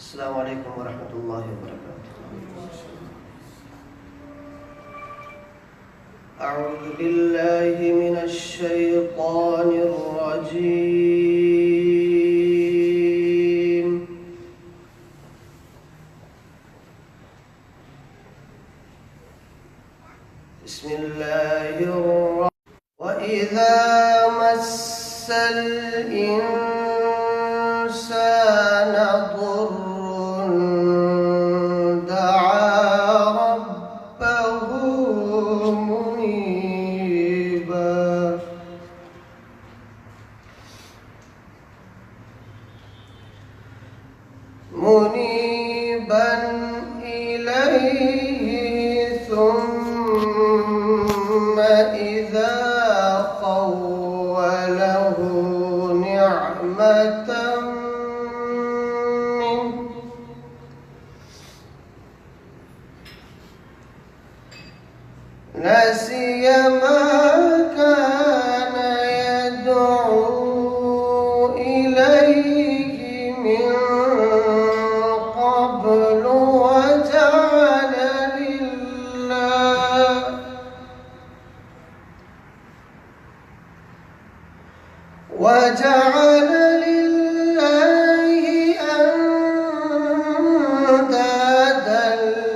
अस्सलामु अलैकुम वरहमतुल्लाहि वबरकातुहू। अऊज़ु बिल्लाहि मिनश शैतानिर रजीम। बिस्मिल्लाहिर व इज़ा मस्सल इंसाना दुर्रुन दआ रब्बहु मुनीबन इलैहि सुम्म इज़ा खव्वलहु निअमतन मिन्हु नसिय मा कान यदउ इलैहि मिन क़ब्लु वजअल लिल्लाहि अंदादन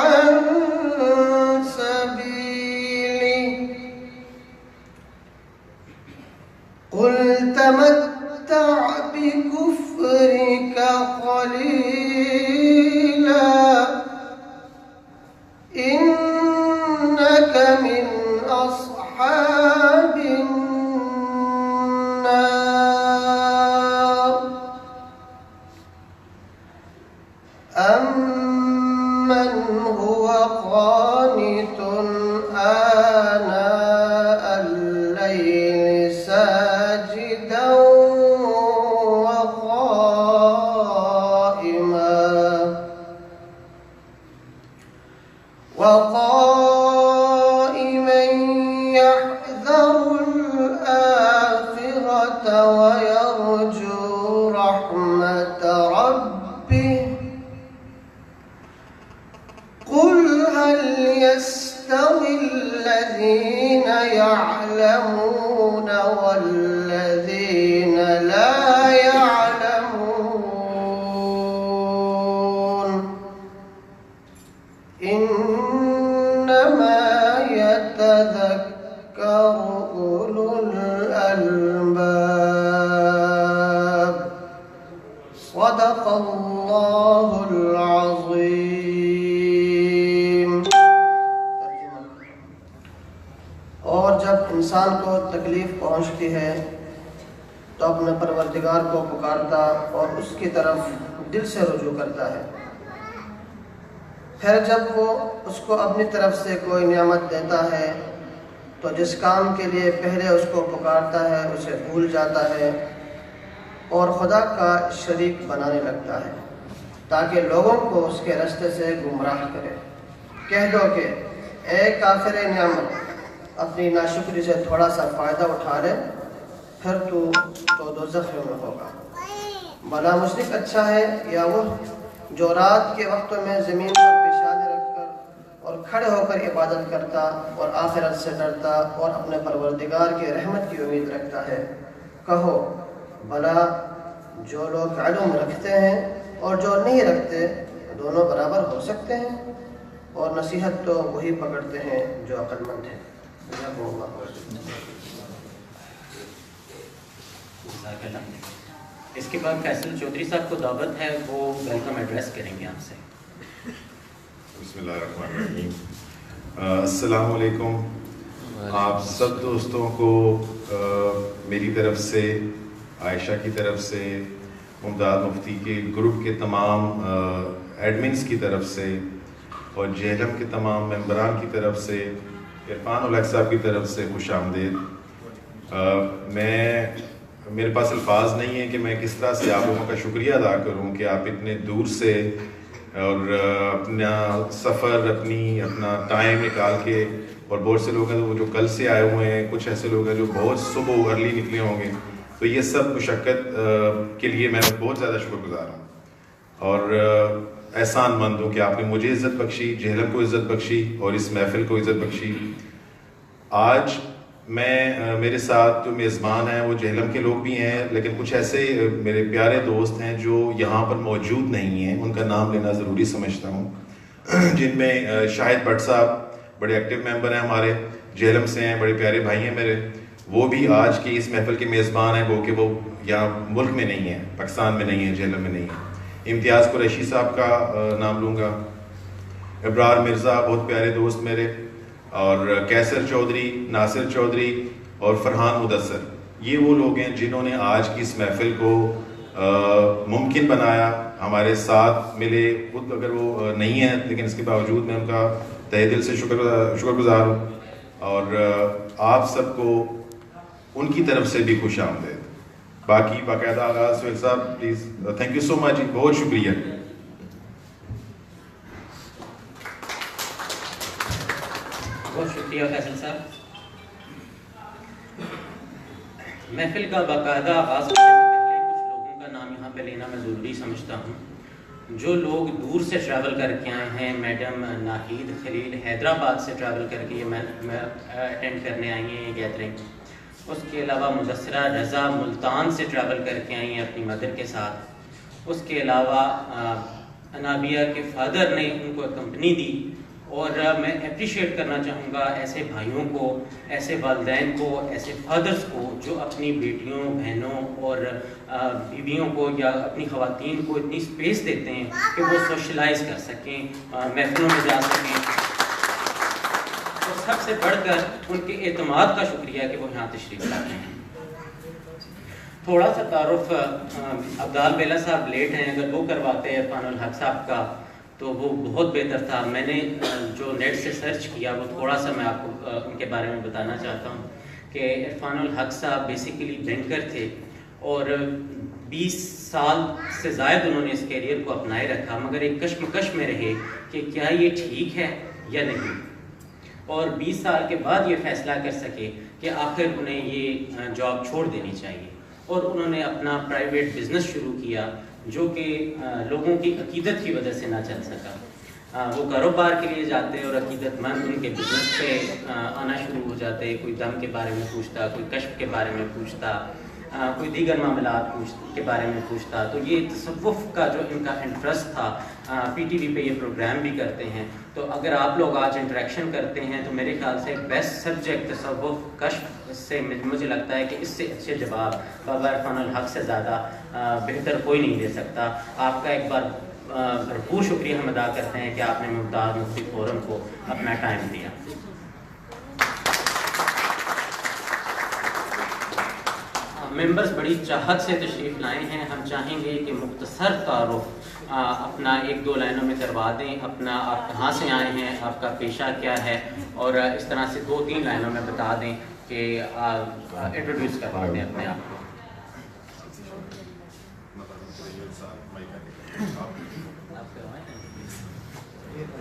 अन सबीलिहि क़ुल तमत्तअ बिकुफ्रिका क़लीला इन्नका मिन अस्हाबिन नार अम्मन हुवा क़ानितुन आनाअ अल-लैलि साजिदन व क़ाइमन यहज़रुल आखिरत व यरजू रहमत रब्बिह क़ुल हल यस्तविल्लज़ीन यअलमून वल्लज़ीन ला यअलमून इन्नमा यतज़क्करु उलुल अलबाब। सदक़ल्लाहुल अज़ीम। और जब इंसान को तकलीफ पहुंचती है तो अपने परवरदिगार को पुकारता और उसकी तरफ दिल से रुजू करता है। फिर जब वो उसको अपनी तरफ से कोई नियामत देता है तो जिस काम के लिए पहले उसको पुकारता है उसे भूल जाता है और खुदा का शरीक बनाने लगता है ताकि लोगों को उसके रास्ते से गुमराह करे। कह दो कि ए काफिर नियामत, अपनी नाशुक्री से थोड़ा सा फ़ायदा उठा ले, फिर तू तो दोज़ख में होगा। भला मुशरिक अच्छा है या वो जो रात के वक्तों में ज़मीन पर पेशानी रखकर और खड़े होकर इबादत करता और आखिरत से डरता और अपने परवरदिगार की रहमत की उम्मीद रखता है। कहो भला जो लोग इल्म रखते हैं और जो नहीं रखते दोनों बराबर हो सकते हैं? और नसीहत तो वही पकड़ते हैं जो अक्लमंद है। इसके बाद फैसल चौधरी साहब को दावत है, वो वेलकम एड्रेस करेंगे आपसे। बिस्मिल्लाहिर्रहमानिर्रहीम। अस्सलाम वालेकुम। आप सब दोस्तों को मेरी तरफ से, आयशा की तरफ से, मुमताज़ मुफ्ती के ग्रुप के तमाम एडमिन्स की तरफ से और जेहलम के तमाम मेंबरान की तरफ से, इरफान उल हक साहब की तरफ से खुशामदीद। मेरे पास अल्फाज नहीं है कि मैं किस तरह से आप लोगों का शुक्रिया अदा करूं कि आप इतने दूर से और अपना सफ़र, अपना टाइम निकाल के, और बहुत से लोग हैं वो जो कल से आए हुए हैं, कुछ ऐसे लोग हैं जो बहुत सुबह अर्ली निकले होंगे तो ये सब मुशक्क़त के लिए मैं बहुत ज़्यादा शुक्रगुज़ार हूँ और एहसानमंद हूँ कि आपने मुझे इज़्ज़त बख्शी, जेहलम को इज़्ज़त बख्शी और इस महफ़िल को इज़्ज़त बख्शी। आज मैं मेरे साथ जो मेज़बान हैं वो जेहलम के लोग भी हैं, लेकिन कुछ ऐसे मेरे प्यारे दोस्त हैं जो यहाँ पर मौजूद नहीं हैं, उनका नाम लेना ज़रूरी समझता हूँ। जिनमें शाहिद भट्ट साहब बड़े एक्टिव मेंबर हैं हमारे, जेहलम से हैं, बड़े प्यारे भाई हैं मेरे, वो भी आज की इस महफिल के मेज़बान हैं, वो कि वो यहाँ मुल्क में नहीं है, पाकिस्तान में नहीं है, जेहलम में नहीं है। इम्तियाज़ कुरैशी साहब का नाम लूँगा, इब्रार मिर्ज़ा बहुत प्यारे दोस्त मेरे, और कैसर चौधरी, नासिर चौधरी और फरहान मुदस्सर, ये वो लोग हैं जिन्होंने आज की इस महफिल को मुमकिन बनाया, हमारे साथ मिले। खुद अगर वो नहीं है लेकिन इसके बावजूद मैं उनका तहे दिल से शुक्रगुज़ार हूँ और आप सबको उनकी तरफ से भी खुश आमदीद। बाकी बाकायदा आगाज़ सुहेल साहब please, thank you so much, बहुत शुक्रिया। बहुत शुक्रिया फैसल साहब। महफिल का बाकायदा आगाज़ करने से पहले कुछ लोगों का नाम यहाँ पे लेना मैं ज़रूरी समझता हूँ। जो लोग दूर से ट्रैवल करके आए हैं, मैडम नाहिद खलील हैदराबाद से ट्रैवल करके ये मैं अटेंड करने आई हैं ये गैदरिंग। उसके अलावा मुदस्सरा रज़ा मुल्तान से ट्रैवल करके आई हैं अपनी मदर के साथ। उसके अलावा अनाबिया के फादर ने उनको कंपनी दी और मैं अप्रिशिएट करना चाहूँगा ऐसे भाइयों को, ऐसे वालिदैन को, ऐसे फादर्स को जो अपनी बेटियों, बहनों और बीवियों को या अपनी ख़वातीन को इतनी स्पेस देते हैं कि वो सोशलाइज कर सकें, महफिलों में जा सकें। और सबसे बढ़कर उनके एतमाद का शुक्रिया कि वो यहाँ तशरीफ़ लाते हैं। थोड़ा सा तारुफ अब्दाल बेला साहब लेट हैं, अगर वो करवाते हैं इरफानुल हक साहब का तो वो बहुत बेहतर था। मैंने जो नेट से सर्च किया वो थोड़ा सा मैं आपको उनके बारे में बताना चाहता हूँ कि इरफानुल हक साहब बेसिकली बैंकर थे और 20 साल से ज़ायद उन्होंने इस कैरियर को अपनाए रखा, मगर एक कश्मकश में रहे कि क्या ये ठीक है या नहीं, और 20 साल के बाद ये फैसला कर सके कि आखिर उन्हें ये जॉब छोड़ देनी चाहिए और उन्होंने अपना प्राइवेट बिजनेस शुरू किया जो कि लोगों की अकीदत की वजह से ना चल सका। वो कारोबार के लिए जाते और अकीदतमंद उनके बिजनेस पे आना शुरू हो जाते, कोई दम के बारे में पूछता, कोई कश्फ के बारे में पूछता, कोई दीगर मामलात के बारे में पूछता। तो ये तसव्वुफ़ का जो इनका इंटरेस्ट था, PTV पे ये प्रोग्राम भी करते हैं। तो अगर आप लोग आज इंटरेक्शन करते हैं तो मेरे ख्याल से बेस्ट सब्जेक्ट तसव्वुफ़ कश्फ से मुझे लगता है कि इससे अच्छे जवाब बाबा इरफानुल हक से ज़्यादा बेहतर कोई नहीं दे सकता। आपका एक बार भरपूर शुक्रिया हम अदा करते हैं कि आपने मुमताज़ मुफ्ती फोरम को अपना टाइम दिया। मेंबर्स बड़ी चाहत से तशरीफ़ लाए हैं। हम चाहेंगे कि मुख्तसर तारुफ अपना 1-2 लाइनों में करवा दें, अपना आप कहाँ से आए हैं, आपका पेशा क्या है, और इस तरह से 2-3 लाइनों में बता दें कि इंट्रोड्यूस करवा दें अपने आप को।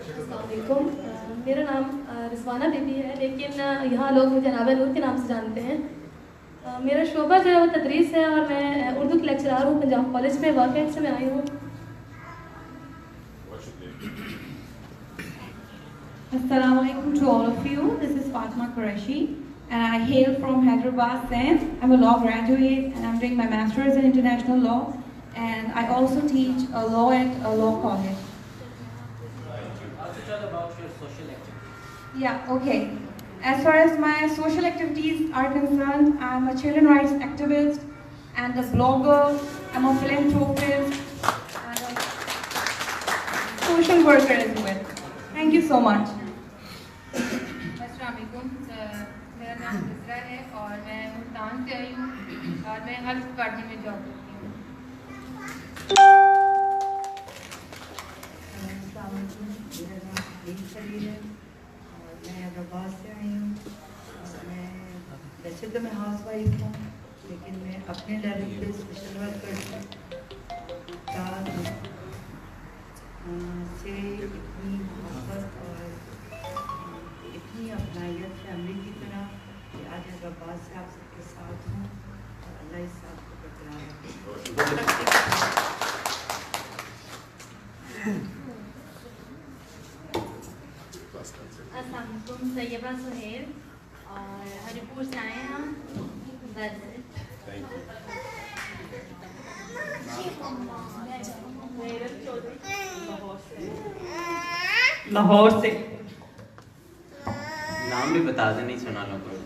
अस्सलामुअलैकुम, मेरा नाम रिजवाना बीबी है, लेकिन यहाँ लोग मुझे नाबा नूर के नाम से जानते हैं। मेरा शोबा जो है वो तदरीस है और मैं उर्दू की लेक्चरार हूँ पंजाब कॉलेज में, वाकई से मैं आई हूँ। Assalamualaikum to all of you. This is Fatma Qureshi and I hail from Hyderabad, Sindh. I'm a law graduate and I'm doing my master's in international law, and I also teach law at a law college. Also talk about your social activities. Yeah, okay. As far as my social activities are concerned, I'm a children's rights activist and a blogger. I'm a philanthropist and a social worker as well. Thank you so much. अस्सलामुअलैकुम, मेरा नाम मिस्रा है और मैं मुल्तान से आई हूँ और मैं हेल्थ पार्टी में जॉब करती हूँ। मेरा नाम लील खलील है और मैं हैदराबाद से आई हूँ। मैं वैसे तो मैं हाउस वाइफ हूँ, लेकिन मैं अपने लेवल पे सोशल वर्क करती हूँ। से इतनी मोहब्बत और इतनी अपनाइयत फैमिली की तरह कि आज हैदराबाद से आप सबके साथ हूँ और अल्लाह इस अस्सलाम वालेकुम, तैयबा सुहेल और हरिपुर से आए हैं हम। बस लाहौर से। नाम भी बता दे, नहीं सुना लोगों को।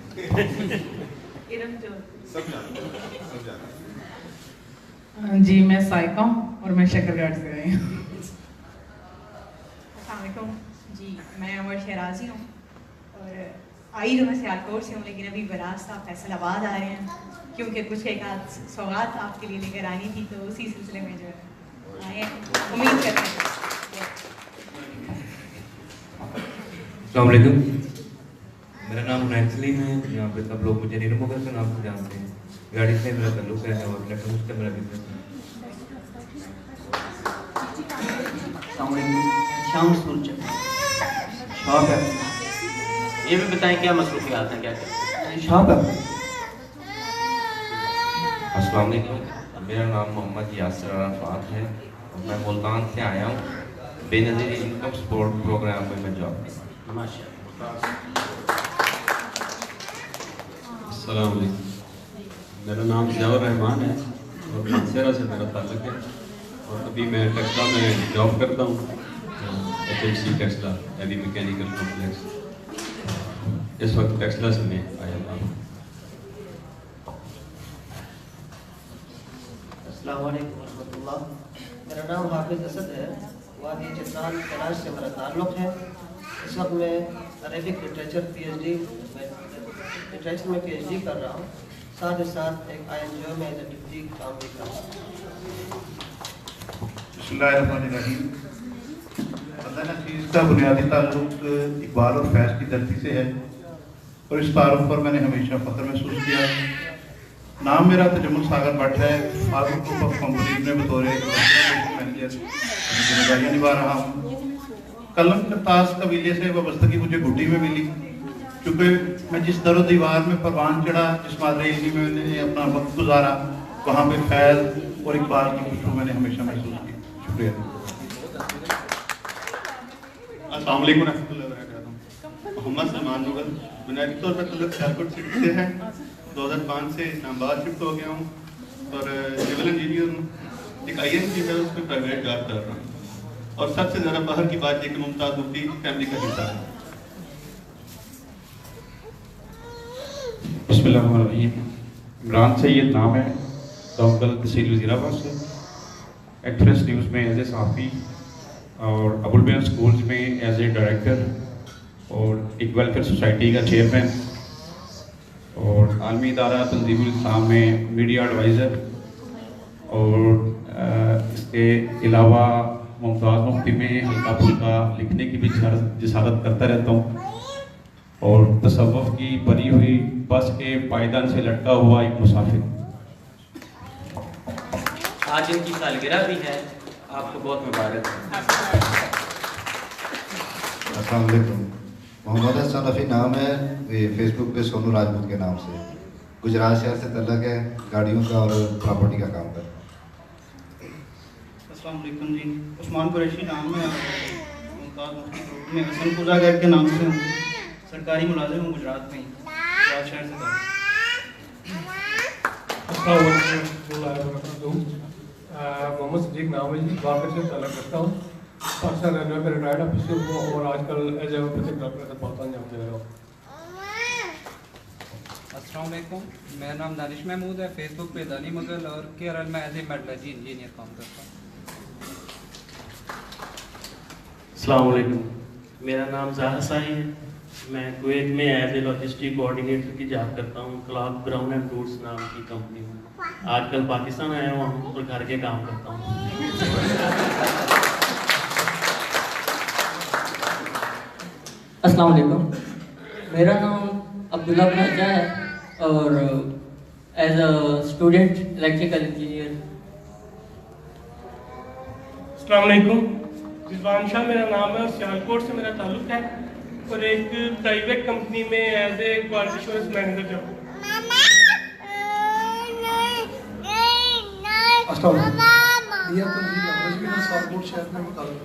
जी मैं साइका हूँ और मैं शक्करगढ़ से आई हूँ। अस्सलाम वालेकुम जी, मैं अमर शहराजी हूँ और आई तो मैं सियालकोट से हूँ, लेकिन अभी बराज साहब फैसलाबाद आ रहे हैं क्योंकि कुछ एक आध सौगात आपके लिए लेकर आनी थी, तो उसी सिलसिले में जो है आए हैं। उम्मीद करते हैं। अस्सलाम वालेकुम, मेरा नाम उनैत सलीम है। यहाँ पे सब लोग मुझे नीरू मुगल के नाम से जानते हैं। गाड़ी से मेरा ताल्लुक है और इलेक्ट्रॉनिक्स का मेरा बिजनेस है। शाम सूरज शॉप है। ये भी बताएं क्या मसरूफियात हैं, क्या करते हैं? शॉप है। अस्सलाम वालेकुम, मेरा नाम मोहम्मद यासिर अराफात है और मैं मुल्तान से आया हूँ। बेनज़ीर इनकम सपोर्ट प्रोग्राम में मैं जॉब करता हूँ। माशाअल्लाह। अस्सलाम वालेकुम, मेरा नाम ज़ियाउर रहमान है और मानसेरा से मेरा ताल्लुक है और अभी मैं टेक्सला में जॉब करता हूँ। HMC Taxila heavy mechanical complex. इस वक्त टेक्सला से मैं आया हूँ। अस्सलाम वालेकुम रहमतुल्लाह। मेरा नाम हाफिज़ असद है। वादी चित्रान कराची से मेरा ताल्लुक़ है। इस वक्त मैं अरेबिक लिटरेचर PhD लिटरेचर में PhD कर रहा हूँ। साथ ही साथ एक INGO में एज ए डिप्टी काम भी कर रहा हूँ। बिस्मिल्लाहिर्रहमानिर्रहीम। वतन अज़ीज़ का बुनियादी ताल्लुक इकबाल और फैज़ की धरती से है और इस तारुफ पर मैंने हमेशा फ़ख्र महसूस किया है। नाम मेरा तजम्मुल सागर भट्ट है। फारूक ग्रुप ऑफ कंपनीज में बतौर मैनेजर जिम्मेदारियाँ निभा रहा हूँ। कलम करतास कबीले से वाबस्तगी मुझे घुटी में मिली, क्योंकि मैं जिस दरो दीवार में परवान चढ़ा, जिस मादरे इल्मी में मैंने अपना वक्त गुजारा, वहाँ पे फैज़ और इकबाल की खुशबू मैंने हमेशा महसूस की। शुक्रिया। अस्सलाम वालेकुम रहमतुल्लाहि व बरकातहू। मोहम्मद सलमान मुगल, बुनियादी तौर पर तल्लुक सियालकोट सिटी से है। 2005 से इस्लामाबाद शिफ्ट हो गया हूँ और सिविल इंजीनियर हूँ। एक INC है, उसमें प्राइवेट जॉब कर रहा हूँ और सबसे ज़्यादा बाहर की बात है कि मुमताज़ मुफ्ती फैमिली का हिस्सा है। बिस्मिल्लाहिर्रहमानिर्रहीम। इमरान सैयद नाम है, दमकल तहसील वज़ीराबाद से। एक्सप्रेस न्यूज़ में एज ए सहाफ़ी और अबुल बयान स्कूल्स में एज ए डायरेक्टर और एक वेलफेयर सोसाइटी का चेयरमैन और आलमी इदारा तंजीमुल इस्लाम में मीडिया एडवाइज़र और इसके अलावा मुमताज़ मुफ्ती में हल्का फुल्का लिखने की भी जिसारत करता रहता हूँ और तसव्वुफ़ की बनी हुई बस के पायदान से लटका हुआ एक मुसाफिर। आज इनकी सालगिरह भी है, आपको बहुत मुबारक। अस्सलाम वालेकुम। मोहम्मद हसन रफ़ी नाम है, फेसबुक पे सोनू राजपूत के नाम से। गुजरात शहर से तल्लक है, गाड़ियों का और प्रॉपर्टी का काम करता है। अस्सलाम वालेकुम जी, उस्मान कुरैशी नाम है, मुमताज़ मुफ्ती में हसन पुजागर के नाम से हूँ। सरकारी मुलाजिम हूँ गुजरात में, गुजरात शहर से था। मोहम्मद सदीक नाम है जी, वाक़ई से तल्लुक़ रखता हूँ। पाकिस्तान रेलवे में रिटायर्ड ऑफिसर हूँ और आजकल एज ए डॉक्टर बहुत अंजाम दे रहा हूँ। अस्सलाम वालेकुम, मेरा नाम दानिश महमूद है। फेसबुक पे दानी मुगल और केरल में एज ए मेटलर्जी इंजीनियर काम करता हूँ। अस्सलाम वालेकुम, मेरा नाम ज़ाहर साही है। मैं कुवैत में एज ए लॉजिस्टिक कोऑर्डिनेटर की जॉब करता हूँ। क्लाउड ब्राउन एंड रूट्स नाम की कंपनी में। आजकल पाकिस्तान आया हुआ हूँ और घर के काम करता हूँ। अस्सलाम वालेकुम, मेरा नाम अब्दुल्ला राजा है और as a student electrical engineer. अस्सलाम वालेकुम, रिजवान शाह मेरा नाम है और सियालकोट से मेरा ताल्लुक है और एक प्राइवेट कंपनी में as a quality assurance manager job. अस्सलाम वालेकुम, एयरपोर्ट शहर में मुताबिक।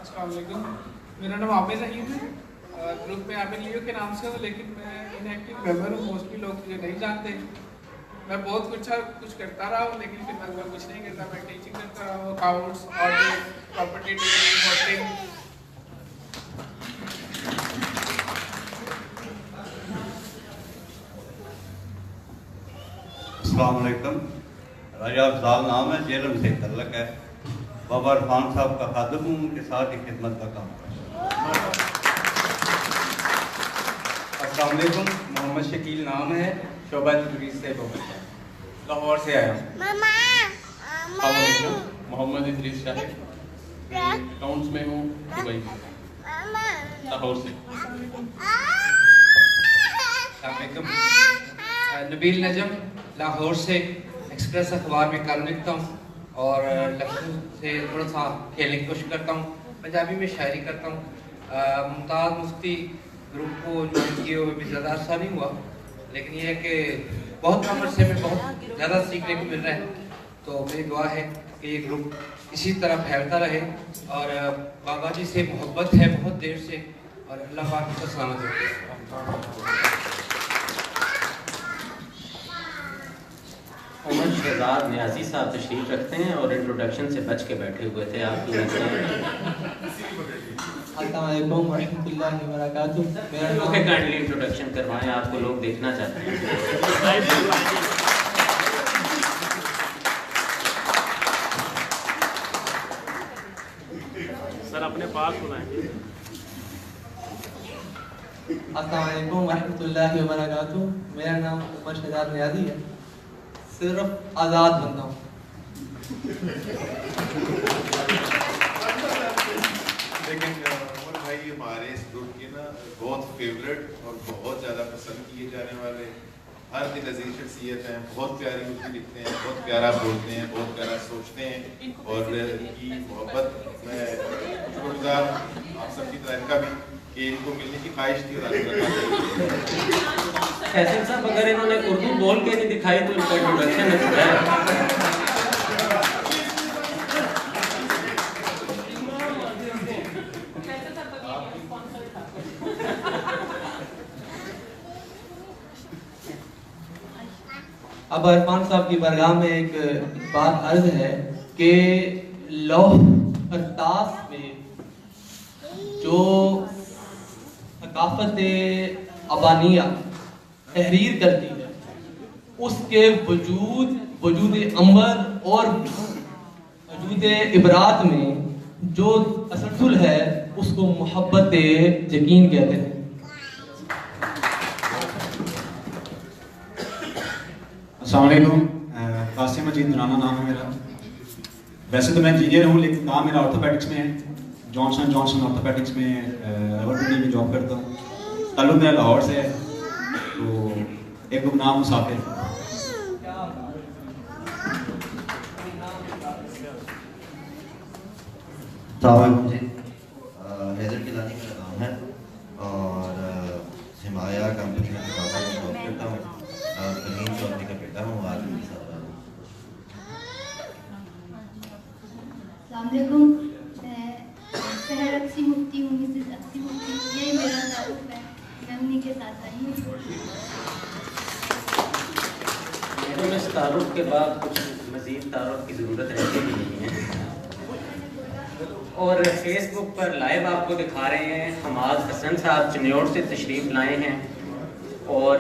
अस्सलाम वालेकुम, मेरा नाम आमिर रहीम है, ग्रुप में आमिर लियो के नाम से हूँ, लेकिन मैं इनएक्टिव मेंबर हूँ। मोस्टली लोग मुझे नहीं जानते। मैं बहुत कुछ करता रहा हूँ, लेकिन फिर मैं कुछ नहीं करता। मैं टीचिंग करता रहा हूँ, accounts, audit, property dealing, holding. अस्सलाम वालेकुम, राजा अफजाल नाम है, जेलम से तल्लक है। बाबा इरफान साहब का खादिम हूँ, उनके साथ ही खिदमत का काम करता हूँ। अस्सलाम वालेकुम, मोहम्मद शकील नाम है, शोभा तदरीस से लाहौर से आया हूँ। मोहम्मद इदरीस शाहिद, अकाउंट्स में हूँ, दुबई लाहौर से। नबील नजम, लाहौर से, एक्सप्रेस अखबार में कॉलम लिखता हूँ और लखनऊ से थोड़ा सा खेलने की कोशिश करता हूँ। पंजाबी में शायरी करता हूँ। मुमताज़ मुफ्ती ग्रुप को ज्वाइन किए हुए भी ज़्यादा अर्सा नहीं हुआ, लेकिन ये है कि बहुत कम अरसे में बहुत ज़्यादा सीखने को मिल रहा है। तो मेरी दुआ है कि ये ग्रुप इसी तरह फैलता रहे और बाबा जी से मोहब्बत है बहुत देर से, और अल्लाह पाक को सलामत रखे। उमर शहजाद न्याजी साहब तशरीफ रखते हैं और इंट्रोडक्शन से बच के बैठे हुए थे आपकी ओके, काइंडली इंट्रोडक्शन करवाएं, आपको लोग देखना चाहते हैं। सर अपने पास बुलाएंगे। अस्सलाम वालेकुम रहमतुल्लाहि व बरकातुहू। मेरा नाम उमर शहजाद न्याजी है, सिर्फ आज़ाद बंदा हूँ। लेकिन उमर भाई हमारे इस ग्रुप के ना बहुत फेवरेट और बहुत ज़्यादा पसंद किए जाने वाले, हर दिल अजीज शख्सियत हैं। बहुत प्यारी उर्दू लिखते हैं, बहुत प्यारा बोलते हैं, बहुत प्यारा सोचते हैं, और इनकी मोहब्बत में शुक्रगुजार आप सबकी तरह इनका भी कि इनको मिलने की ख्वाहिश थी। फैसल साहब, अगर इन्होंने उर्दू बोल के नहीं दिखाई तो इनका इंट्रोडक्शन है। अब इरफान साहब की बरगाह में एक बात अर्ज है कि लौह करतास में जो सकाफत अबानिया तहरीर करती है, उसके वजूद अंबर और वजूद इबरात में जो तसलसल है, उसको मोहब्बत यकीन कहते हैं। अस्सलाम वालेकुम, कासिम मजीद राना नाम है मेरा। वैसे तो मैं इंजीनियर हूँ, लेकिन काम मेरा ऑर्थोपेडिक्स में है। जॉनसन ऑर्थोपेडिक्स में रबड़ में जॉब करता हूँ। ताल्लुक मेरा लाहौर से है, तो एक गुमनाम मुसाफिर। अस्सलाम जी, हैदर किलानी मेरा नाम है और हिमाया कंपनी में जॉब करता हूँ। तमीम चौधरी का बेटा हूँ। आज मेरे साथ अस्सलामुअलैकुम, मैं शहर अक्सी मुफ्ती हूँ, मिसेस अक्सी मुफ्ती, यही मेरा ताल्लुक है। मैं उन्हीं के साथ आई हूँ। मेरे में इस तारुफ के बाद कुछ मज़ीद तारुफ की ज़रूरत रहती भी नहीं है। और फेसबुक पर लाइव आपको दिखा रहे हैं, हमाद हसन साहब चिन्योर से तशरीफ़ लाए हैं, और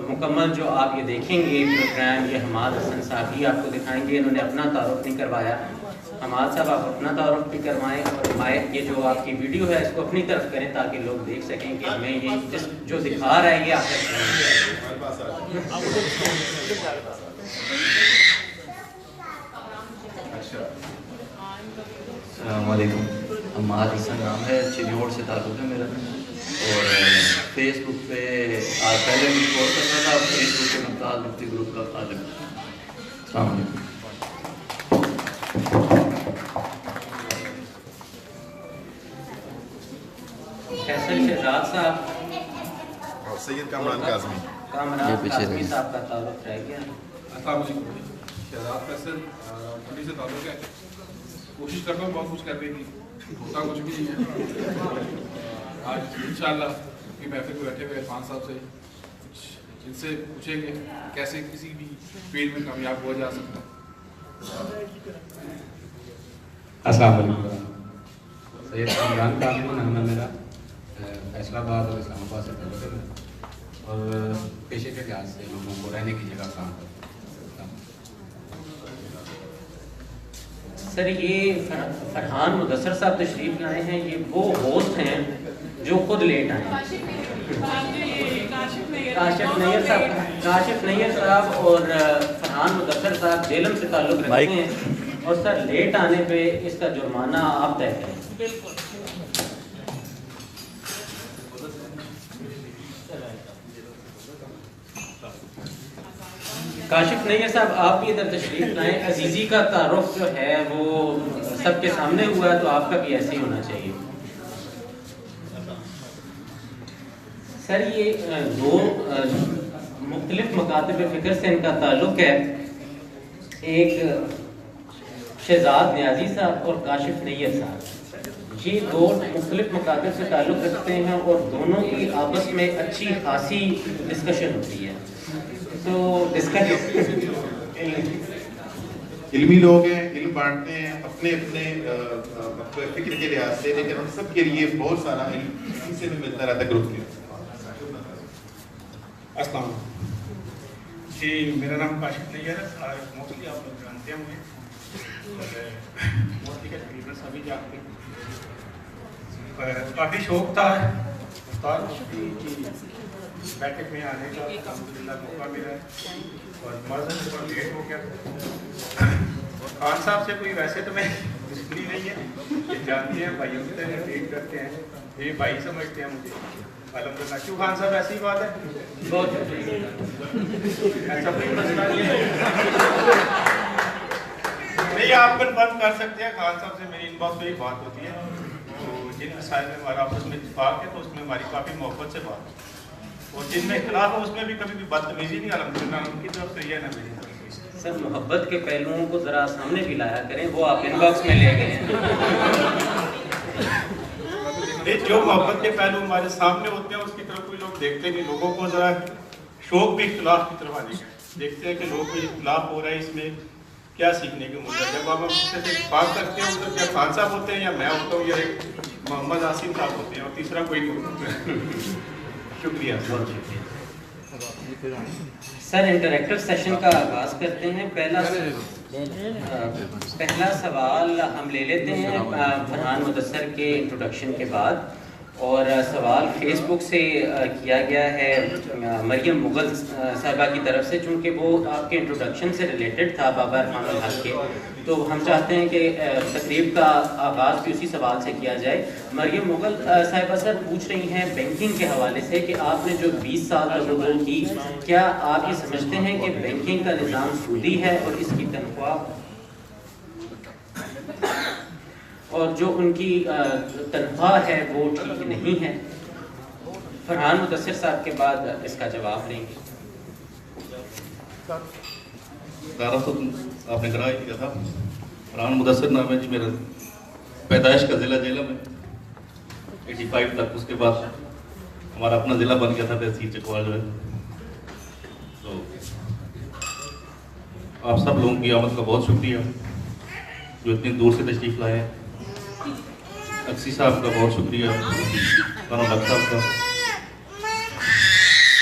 मुकम्मल जो आप ये देखेंगे प्रोग्राम, ये हमाद हसन साहब ही आपको दिखाएंगे। इन्होंने अपना तारुफ नहीं करवाया। हमाद साहब आप अपना तारुफ भी करवाएं, और माइक ये जो आपकी वीडियो है इसको अपनी तरफ करें ताकि लोग देख सकें कि हमें ये जो दिखा रहा है ये आप। अस्सलाम वालेकुम, हमाद हसन नाम है, चिन्योर से ताल्लुक़ है मेरा, और फेसबुक पे आज पहले भी कोर्स कर रहा था। फेसबुक पे मुमताज़ मुफ्ती ग्रुप का खादिम। अस्सलाम वालेकुम। फैसल शहजाद साहब और सैयद कामरान काज़मी साहब का ताल्लुक रह गया। अस्सलाम वालेकुम, शहजाद फैसल पुलिस से ताल्लुक है। कोशिश करता हूँ बहुत कुछ करने की, होता कुछ भी नहीं है। आज इंशाल्लाह की महफिल में बैठे हुए इरफान साहब से कुछ इनसे पूछेंगे कैसे किसी भी फील्ड में कामयाब हुआ जा सकता है। अस्सलाम वालेकुम। सैयद इमरान कानून नाम है मेरा, फैसलाबाद और इस्लामाबाद से ताल्लुक है और पेशे के लिहाज से लोगों को रहने की जगह काम करता हूँ। सर ये फरहान मुदस्सर साहब तशरीफ लाए हैं, ये वो होस्ट हैं जो खुद लेट आए हैं। काशिफ नैयर साहब और फरहान मुदस्सर साहब जेलम से ताल्लुक़ रखते हैं और सर लेट आने पे इसका जुर्माना आप तय करें। काशिफ नैयर साहब आप भी इधर तशरीफ लाएं। अजीज़ी का तारुफ जो है वो सबके सामने हुआ है, तो आपका भी ऐसे ही होना चाहिए। सर ये दो मुख्तलिफ मकातब फ़िक्र से इनका ताल्लुक़ है, एक शहजाद न्याजी साहब और काशिफ नैयर साहब। ये दो मुख्तलिफ मकातब से ताल्लुक़ रखते हैं और दोनों की आपस में अच्छी खासी डिस्कशन होती है। तो इल्मी लोग हैं, इल्म बांटते हैं अपने अपने फिक्र के लिहाज से, लेकिन हम सब के लिए बहुत सारा इल्म इनसे भी मिलता रहता है ग्रुप में। अस्सलाम जी, मेरा नाम काशिफ नैयर है। मोस्टली आप लोग जानते होंगे, मोस्टली के तकरीबन सभी जानते हैं। काफ़ी शौक था उस्ताद मुफ्ती की बैठक में आने का, अल्हम्दुलिल्लाह मौका मिला और मज़हब थोड़ा लेट हो गया। और खान साहब से कोई वैसे तो मैं दुश्मनी नहीं है, ये जानते हैं भाइयों की तरह ट्रीट करते हैं, ये भाई समझते हैं मुझे अल्हम्दुलिल्लाह। क्यों खान साहब ऐसी बात है? बहुत ऐसा कोई मसला नहीं है। नहीं, आप कन्फर्म कर सकते हैं, खान साहब से मेरी इनबॉक्स में बात होती है, तो जिन मसाइल में हमारा आपस में इत्तेफाक है तो उसमें हमारी काफ़ी मोहब्बत से बात है, और जिनमें इख्तिलाफ हो उसमें भी कभी भी बदतमीजी नहीं, अल्हम्दुलिल्लाह उनकी तरफ से यह ना मेरी तरफ से। सर मोहब्बत के पहलुओं को ज़रा सामने भी लाया करें, वो आप इनबॉक्स में ले गए हैं। जो मोहब्बत के पहलू हमारे सामने होते हैं उसकी तरफ कोई लोग देखते नहीं। लोगों को ज़रा शौक भी इख्तिलाफ की तरफ आने का, देखते हैं कि लोग कोई इख्तिलाफ हो रहा है, इसमें क्या सीखने को मिल रहा है। जब आप उससे बात करते हैं तो क्या खान साहब होते हैं या मैं होता हूँ या एक मोहम्मद आसिम साहब होते हैं और तीसरा कोई नहीं होता। शुक्रिया, बहुत शुक्रिया। सर इंटरैक्टिव सेशन का आगाज़ करते हैं। पहला सवाल हम ले लेते हैं फरहान मुदस्सर के इंट्रोडक्शन के बाद, और सवाल फेसबुक से किया गया है मरियम मुगल साहिबा की तरफ से, चूँकि वो आपके इंट्रोडक्शन से रिलेटेड था बाबा इरफान अल-हक के, तो हम चाहते हैं कि तकरीब का आगाज़ भी उसी सवाल से किया जाए। मरियम मुगल साहिबा सर पूछ रही हैं बैंकिंग के हवाले से कि आपने जो 20 साल तजुर्बा की, क्या आप ये समझते हैं कि बैंकिंग का निज़ाम सूदी है और इसकी तनख्वाह और जो उनकी तनख्वाह है वो ठीक नहीं है? फरहान मुदस्सर साहब के बाद इसका जवाब लेंगे। तारफ़ तो आपने करा ही दिया था। फरहान मुदस्सर नाम है जी मेरा, पैदाइश का ज़िला जेलम है 85 तक, उसके बाद हमारा अपना ज़िला बन गया था तहसील चकवाल जो है। तो आप सब लोगों की आमद का बहुत शुक्रिया जो इतनी दूर से तशरीफ़ लाए हैं। अक्सी साहब का बहुत शुक्रिया, साहब का।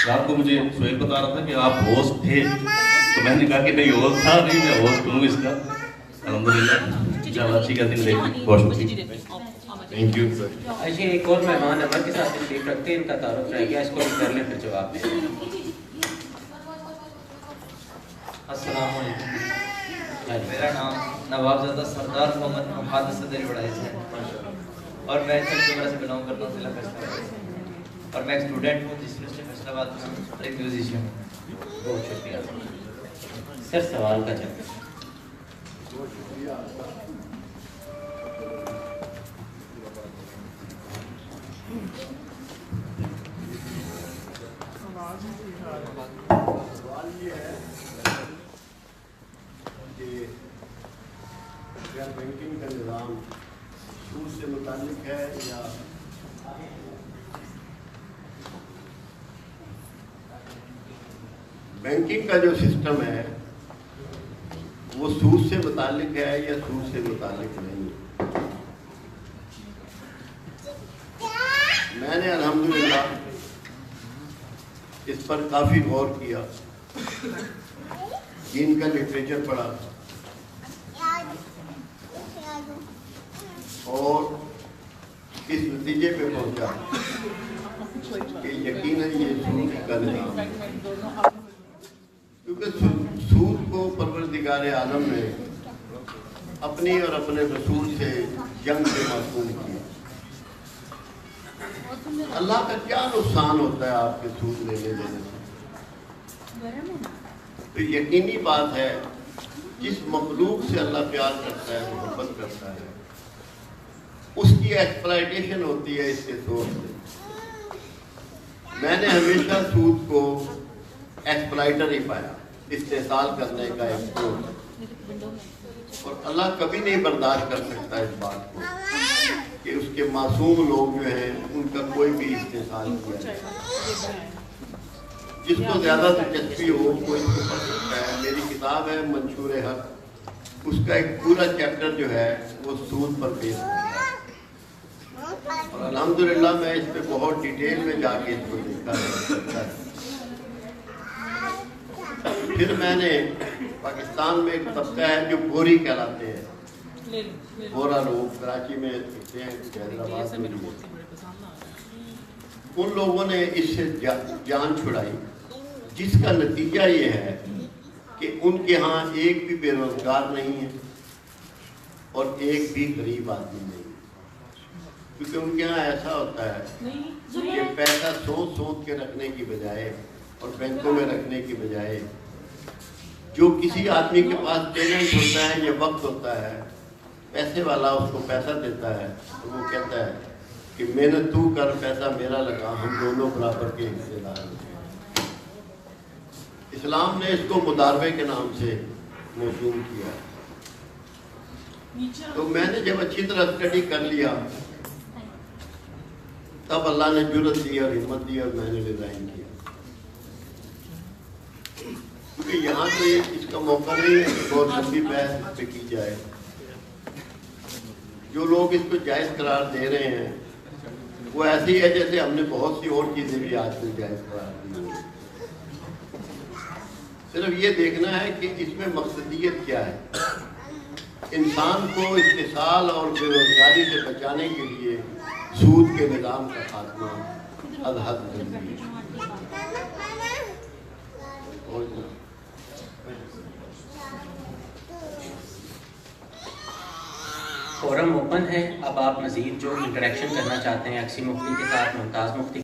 रात को मुझे सोहेल बता रहा था कि आप होस्ट थे, तो मैंने कहा कि नहीं होस्ट था नहीं, मैं होस्ट हूँ इसका। अल्हम्दुलिल्लाह इंशाअल्लाह अच्छी का दिन रहेगी। बहुत शुक्रिया, थैंक यू। अच्छा, एक और मेहमान अमर के साथ तशरीफ रखते हैं, इनका तारुफ रह गया, इसको भी कर लें फिर जवाब दें। अस्सलाम वालेकुम, मेरा नाम नवाबजादा सरदार मोहम्मद मुहादिस सदरी बड़ाई है और मैं चंदीगढ़ से बिलोंग करता हूँ, जिला फैसलाबाद, और मैं एक स्टूडेंट हूँ जिस यूनिवर्सिटी फैसलाबाद में, एक म्यूजिशियन हूँ। बहुत शुक्रिया सर। सवाल का जवाब। बैंकिंग का निज़ाम सूद से मुताल्लिक है या बैंकिंग का जो सिस्टम है वो सूद से मुताल्लिक है या सूद से मुताल्लिक नहीं? मैंने अल्हम्दुलिल्लाह इस पर काफ़ी गौर किया, दीन का लिटरेचर पढ़ा और इस नतीजे पे पहुंचा कि यकीनन ये सूद का निज़ाम है, क्योंकि सूद को परवरदिगार आलम ने अपनी और अपने रसूल से जंग से मासूम किया। अल्लाह का क्या नुकसान होता है आपके सूद लेने देने से? तो यकीनी बात है जिस मखलूक से अल्लाह प्यार करता है, मोहब्बत करता है, उसकी एक्सप्लॉयटेशन होती है इसके सोर्स से। मैंने हमेशा सूद को एक्सप्लॉयटर ही पाया, इस्तेसाल करने का एक सोर्स, और अल्लाह कभी नहीं बर्दाश्त कर सकता इस बात को कि उसके मासूम लोग जो हैं उनका कोई भी इस्तेसाल किया जाए। जिसको ज़्यादा दिलचस्पी हो वो इसको पढ़ सकता है। मेरी किताब है मंशूर हक, उसका एक पूरा चैप्टर जो है वो सूद पर पेश करता है, और अल्हम्दुलिल्लाह मैं इस पर बहुत डिटेल में जाके इसको देखा है। फिर मैंने पाकिस्तान में एक तबका है जो गोरी कहलाते हैं, गोरा लोग कराची में रहते हैं, हैदराबाद में, उन लोगों ने इससे जान छुड़ाई, जिसका नतीजा ये है कि उनके यहाँ एक भी बेरोजगार नहीं है और एक भी गरीब आदमी नहीं है, क्योंकि उनके यहाँ ऐसा होता है कि पैसा सोच के रखने की बजाय और बैंकों में रखने की बजाय जो किसी आदमी के पास टैलेंट होता है या वक्त होता है, पैसे वाला उसको पैसा देता है तो वो कहता है कि मेहनत तू कर, पैसा मेरा लगा, हम दोनों बराबर के हिस्सेदार हैं। इस्लाम ने इसको मुदारबे के नाम से मौसूम किया। तो मैंने जब अच्छी तरह स्टडी कर लिया तब अल्लाह ने जुर्रत दी और हिम्मत दी और मैंने डिज़ाइन किया, क्योंकि यहाँ तो ये इसका मौका नहीं है कि बहुत लंबी बहस इस पर की जाए। जो लोग इसको जायज़ करार दे रहे हैं वो ऐसे ही है जैसे हमने बहुत सी और चीज़ें भी आजकल जायज़ करार दी हैं। सिर्फ ये देखना है कि इसमें मकसदियत क्या है। इंसान को इस्तेसाल और बेरोजगारी से बचाने के लिए सूद के निज़ाम का खात्मा अदहद जरूरी है। फोरम ओपन है। अब आप मज़ीद जो इंटरेक्शन करना चाहते हैं अक्सी मुफ्ती के साथ, मुमताज़ मुफ्ती